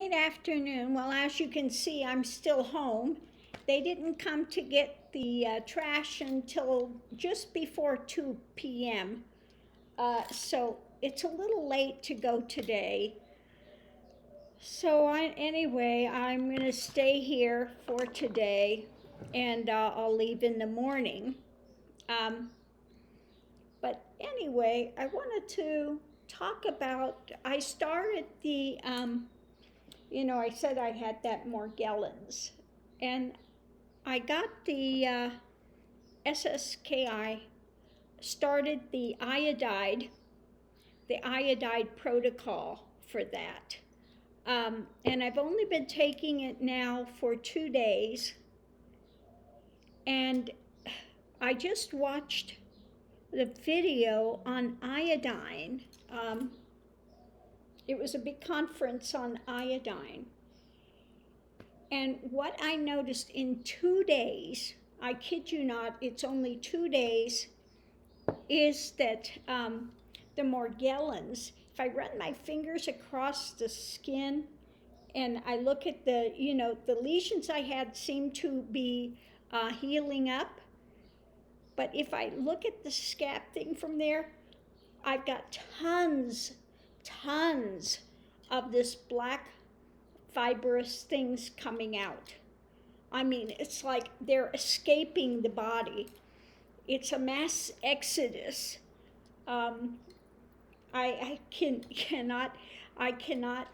Good afternoon. Well, as you can see, I'm still home. They didn't come to get the trash until just before 2 p.m. So it's a little late to go today. So anyway, I'm going to stay here for today, and I'll leave in the morning. But anyway, I wanted to talk about, I started the, I said I had that Morgellons, and I got the SSKI, started the Iodide protocol for that. And I've only been taking it now for 2 days, and I just watched the video on iodine. It was a big conference on iodine. And what I noticed in 2 days, I kid you not, it's only 2 days, is that the Morgellons, if I run my fingers across the skin and I look at the lesions I had seem to be healing up. But if I look at the scab thing from there, I've got tons of this black fibrous things coming out. I mean, it's like they're escaping the body. It's a mass exodus. I cannot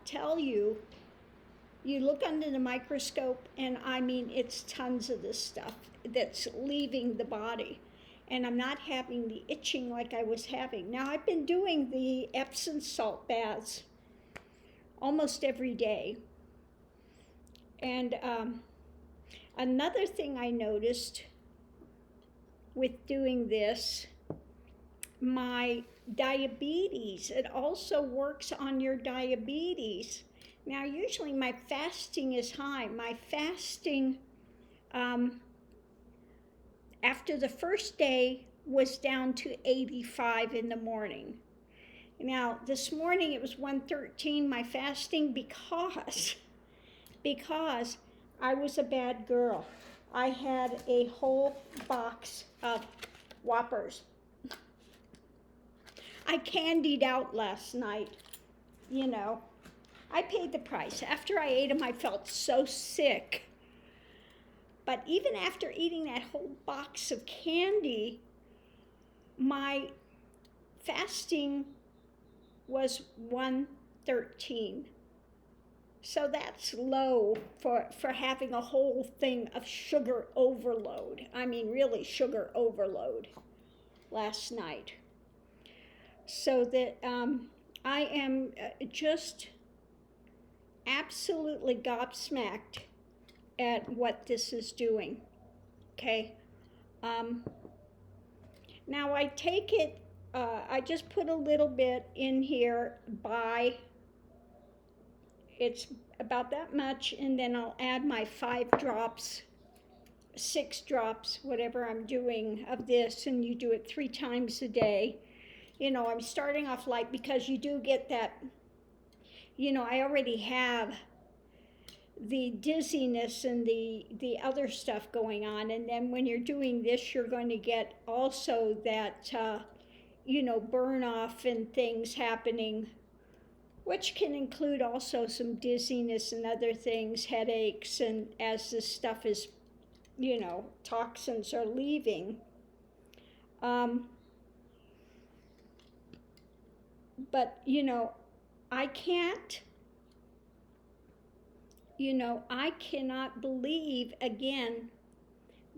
tell you. You look under the microscope, and I mean, it's tons of this stuff that's leaving the body. And I'm not having the itching like I was having. Now, I've been doing the Epsom salt baths almost every day. And another thing I noticed with doing this, my diabetes, it also works on your diabetes. Now, usually my fasting is high. My fasting, after the first day, was down to 85 in the morning. Now, this morning it was 113, my fasting, because I was a bad girl. I had a whole box of Whoppers. I candied out last night, I paid the price. After I ate them, I felt so sick. But even after eating that whole box of candy, my fasting was 113. So that's low for having a whole thing of sugar overload. I mean, really sugar overload last night. So that I am just absolutely gobsmacked at what this is doing, okay? Now I take it, I just put a little bit in here it's about that much, and then I'll add my 5 drops, 6 drops, whatever I'm doing of this, and you do it 3 times a day. I'm starting off light because you do get that, I already have the dizziness and the other stuff going on. And then when you're doing this, you're going to get also that, burn off and things happening, which can include also some dizziness and other things, headaches, and as this stuff is, toxins are leaving. But, I can't, I cannot believe, again,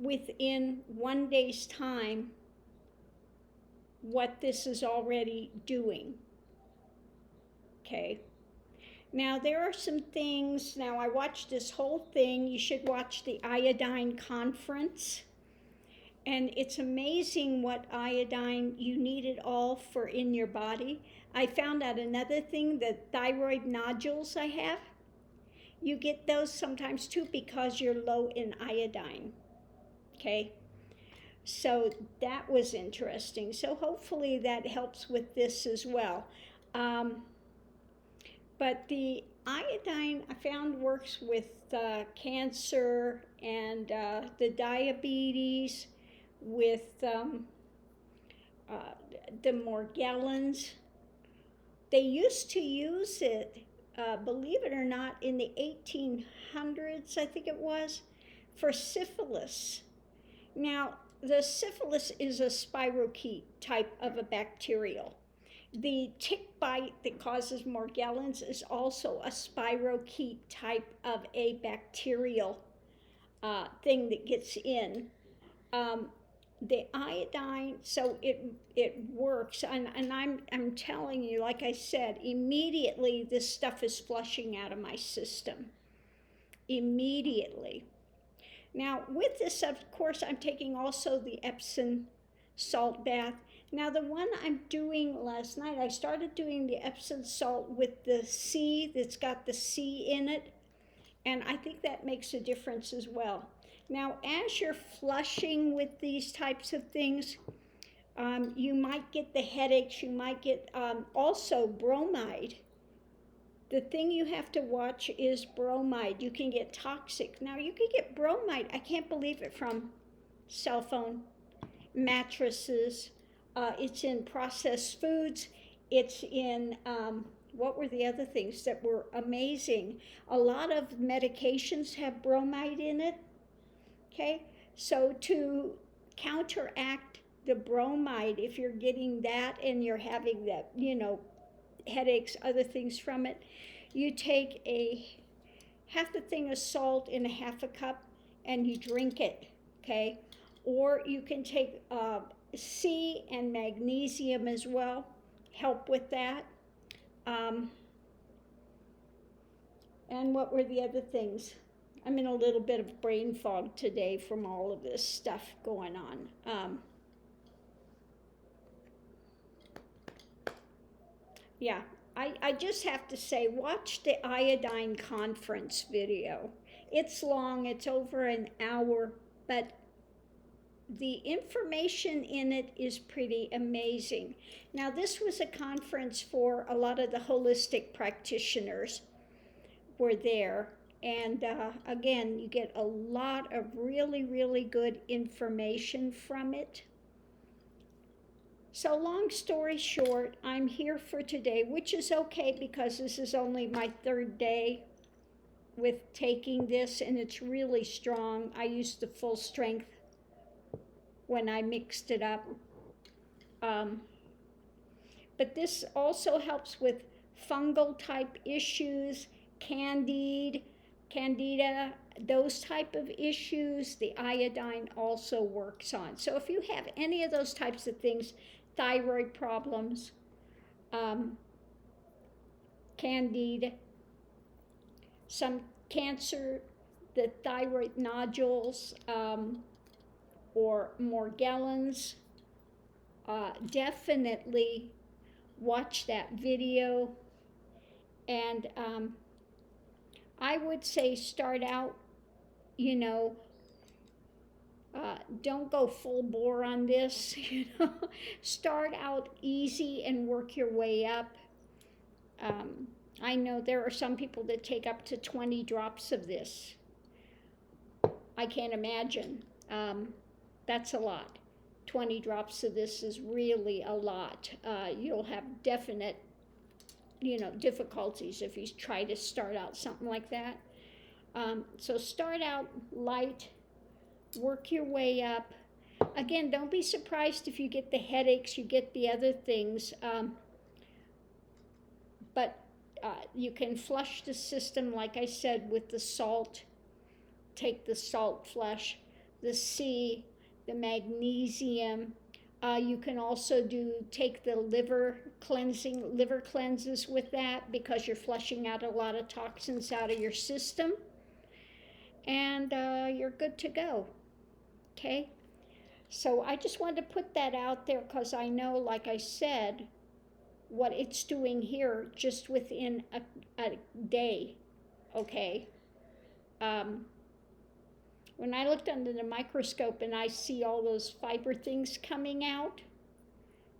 within 1 day's time, what this is already doing. Okay. Now, there are some things, now I watched this whole thing. You should watch the Iodine conference. And it's amazing what iodine you need it all for in your body. I found out another thing, the thyroid nodules I have, you get those sometimes too because you're low in iodine, okay? So that was interesting. So hopefully that helps with this as well. But the Iodine, I found, works with cancer and the diabetes, with the Morgellons. They used to use it, believe it or not, in the 1800s, I think it was, for syphilis. Now, the syphilis is a spirochete type of a bacterial. The tick bite that causes Morgellons is also a spirochete type of a bacterial thing that gets in. The iodine, so it works, and I'm telling you, like I said, immediately this stuff is flushing out of my system. Immediately. Now, with this, of course, I'm taking also the Epsom salt bath. Now, the one I'm doing last night, I started doing the Epsom salt with the C, that's got the C in it, and I think that makes a difference as well. Now, as you're flushing with these types of things, you might get the headaches, you might get also bromide. The thing you have to watch is bromide. You can get toxic. Now, you can get bromide, I can't believe it, from cell phone, mattresses, it's in processed foods, it's in, what were the other things that were amazing? A lot of medications have bromide in it. Okay, so to counteract the bromide, if you're getting that and you're having that, headaches, other things from it, you take a half a thing of salt in a half a cup and you drink it, okay? Or you can take C and magnesium as well, help with that. And what were the other things? I'm in a little bit of brain fog today from all of this stuff going on. Yeah, I just have to say, watch the Iodine conference video. It's long, it's over an hour, but the information in it is pretty amazing. Now, this was a conference for a lot of the holistic practitioners were there. And again, you get a lot of really, really good information from it. So long story short, I'm here for today, which is okay because this is only my third day with taking this, and it's really strong. I used the full strength when I mixed it up. But this also helps with fungal type issues, candida, those type of issues, the iodine also works on. So if you have any of those types of things, thyroid problems, candida, some cancer, the thyroid nodules, or Morgellons, definitely watch that video. And I would say start out, don't go full bore on this, Start out easy and work your way up. I know there are some people that take up to 20 drops of this. I can't imagine. That's a lot. 20 drops of this is really a lot. You'll have definite difficulties if you try to start out something like that. So start out light, work your way up. Again, don't be surprised if you get the headaches, you get the other things. But you can flush the system, like I said, with the salt. Take the salt flush, the C, the magnesium. You can also take the liver cleanses with that, because you're flushing out a lot of toxins out of your system. And you're good to go, okay? So I just wanted to put that out there because I know, like I said, what it's doing here just within a day, okay? When I looked under the microscope and I see all those fiber things coming out,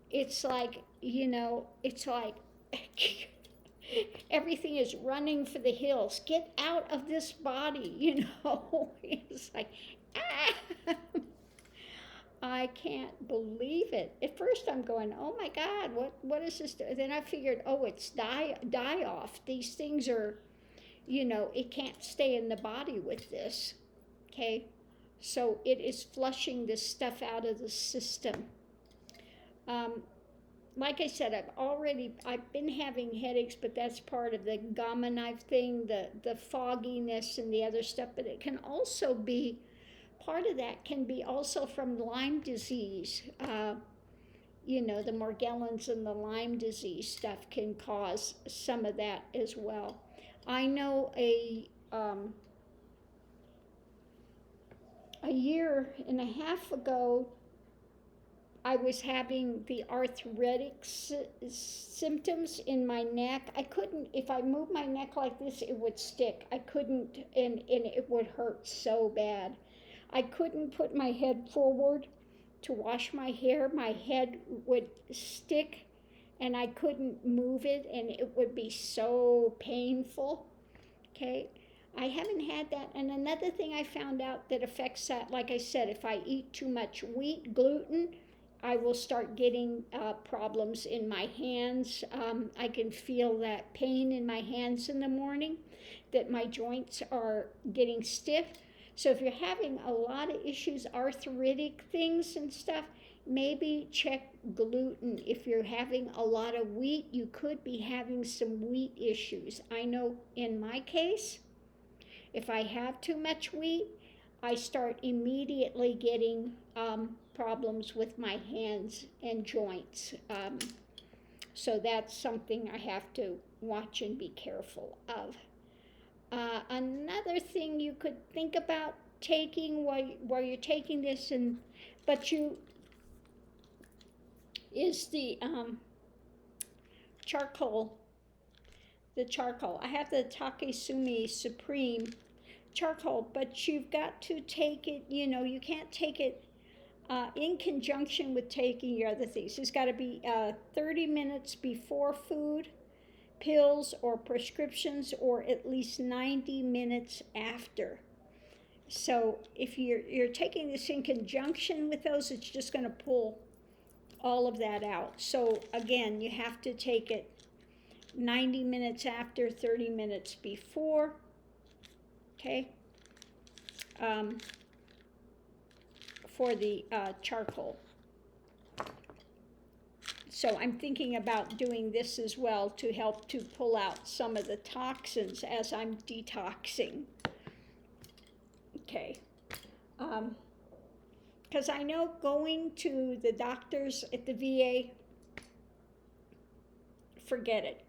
it's like, everything is running for the hills. Get out of this body, It's like, ah! I can't believe it. At first I'm going, oh my God, what is this? Then I figured, oh, it's die off. These things are, it can't stay in the body with this. Okay? So it is flushing this stuff out of the system. Like I said, I've been having headaches, but that's part of the gamma knife thing, the fogginess and the other stuff. But it can also be, part of that can be also from Lyme disease. The Morgellons and the Lyme disease stuff can cause some of that as well. I know a year and a half ago, I was having the arthritic symptoms in my neck. I couldn't, if I moved my neck like this, it would stick. I couldn't, and it would hurt so bad. I couldn't put my head forward to wash my hair. My head would stick, and I couldn't move it, and it would be so painful. Okay? I haven't had that. And another thing I found out that affects that, like I said, if I eat too much wheat, gluten, I will start getting problems in my hands. I can feel that pain in my hands in the morning, that my joints are getting stiff. So if you're having a lot of issues, arthritic things and stuff, maybe check gluten. If you're having a lot of wheat, you could be having some wheat issues. I know in my case, if I have too much wheat, I start immediately getting problems with my hands and joints. So that's something I have to watch and be careful of. Another thing you could think about taking while you're taking this, is the charcoal. The charcoal. I have the Takesumi Supreme charcoal, but you've got to take it, you can't take it in conjunction with taking your other things. It's got to be 30 minutes before food, pills, or prescriptions, or at least 90 minutes after. So if you're taking this in conjunction with those, it's just going to pull all of that out. So again, you have to take it 90 minutes after, 30 minutes before. Okay, for the charcoal. So I'm thinking about doing this as well to help to pull out some of the toxins as I'm detoxing. Okay, because I know going to the doctors at the VA, forget it.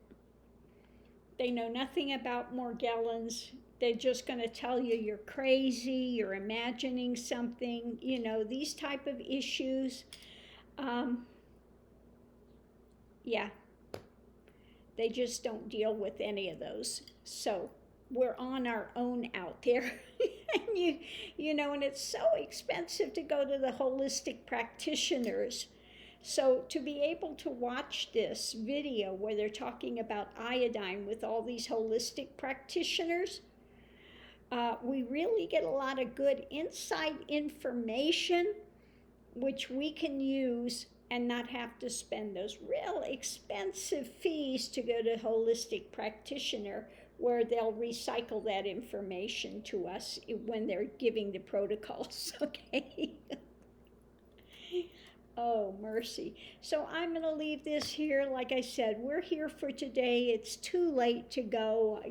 They know nothing about Morgellons. They're just going to tell you you're crazy, you're imagining something, these type of issues. Yeah, they just don't deal with any of those. So we're on our own out there. And and it's so expensive to go to the holistic practitioners. So to be able to watch this video where they're talking about iodine with all these holistic practitioners, we really get a lot of good inside information, which we can use and not have to spend those real expensive fees to go to a holistic practitioner, where they'll recycle that information to us when they're giving the protocols, okay? Oh, mercy. So I'm going to leave this here. Like I said, we're here for today. It's too late to go,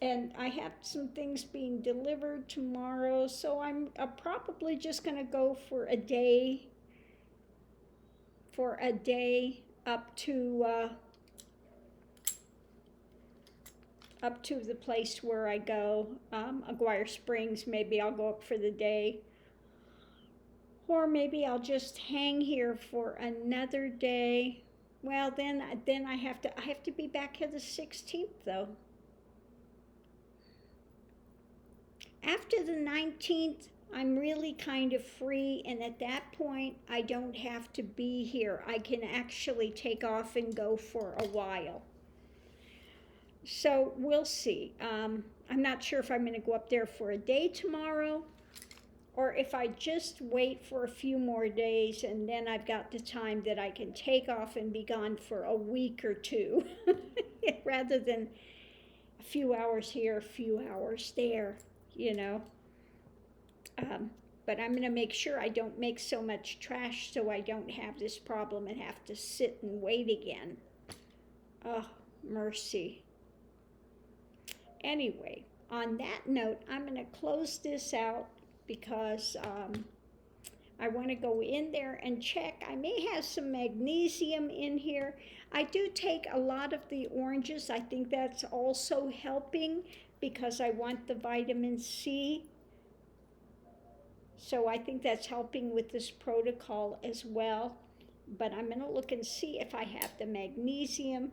and I have some things being delivered tomorrow, so I'm probably just going to go for a day up to the place where I go, Aguirre Springs. Maybe I'll go up for the day, or maybe I'll just hang here for another day. Well, then I have to be back here the 16th though. After the 19th, I'm really kind of free, and at that point, I don't have to be here. I can actually take off and go for a while. So we'll see. I'm not sure if I'm going to go up there for a day tomorrow, or if I just wait for a few more days and then I've got the time that I can take off and be gone for a week or two, rather than a few hours here, a few hours there, you know. But I'm going to make sure I don't make so much trash so I don't have this problem and have to sit and wait again. Oh, mercy. Anyway, on that note, I'm going to close this out because I want to go in there and check. I may have some magnesium in here. I do take a lot of the oranges. I think that's also helping because I want the vitamin C. So I think that's helping with this protocol as well. But I'm going to look and see if I have the magnesium.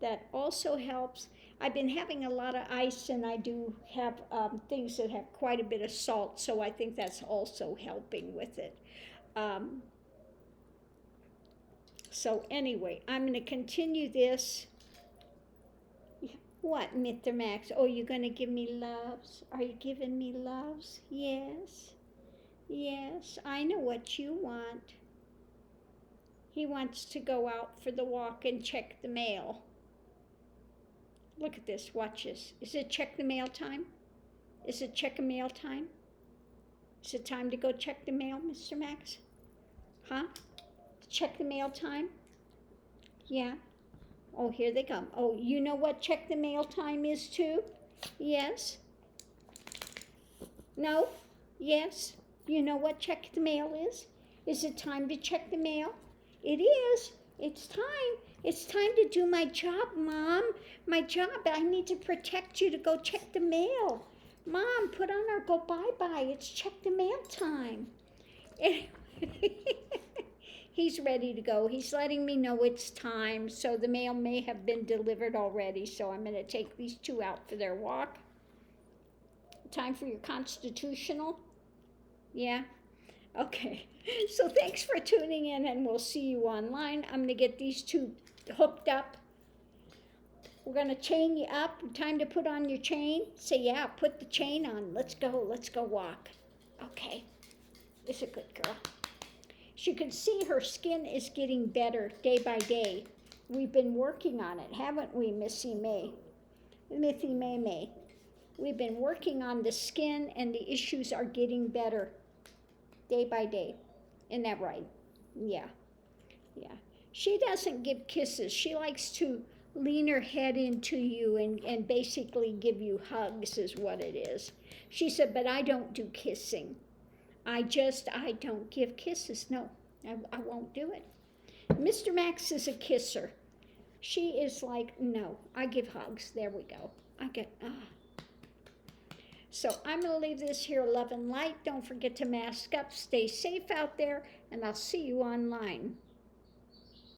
That also helps. I've been having a lot of ice, and I do have things that have quite a bit of salt, so I think that's also helping with it. So anyway, I'm going to continue this. What, Mr. Max? Oh, you're going to give me loves? Are you giving me loves? Yes. Yes, I know what you want. He wants to go out for the walk and check the mail. Look at this, watch this. Is it check the mail time? Is it check a mail time? Is it time to go check the mail, Mr. Max? Huh? Check the mail time? Yeah. Oh, here they come. Oh, you know what check the mail time is too? Yes? No? Yes? You know what check the mail is? Is it time to check the mail? It is. It's time. It's time to do my job, Mom. My job. I need to protect you to go check the mail. Mom, put on our go bye-bye. It's check the mail time. He's ready to go. He's letting me know it's time. So the mail may have been delivered already. So I'm going to take these two out for their walk. Time for your constitutional? Yeah? Okay. So thanks for tuning in, and we'll see you online. I'm going to get these two hooked up. We're going to chain you up. Time to put on your chain. Say, yeah, put the chain on. Let's go. Let's go walk. Okay. This is a good girl. As you can see, her skin is getting better day by day. We've been working on it, haven't we, Missy May? Missy May May. We've been working on the skin, and the issues are getting better day by day. Isn't that right? Yeah. Yeah. She doesn't give kisses. She likes to lean her head into you and basically give you hugs is what it is. She said, but I don't do kissing. I don't give kisses. No, I won't do it. Mr. Max is a kisser. She is like, no, I give hugs. There we go. So I'm going to leave this here, love and light. Don't forget to mask up. Stay safe out there, and I'll see you online.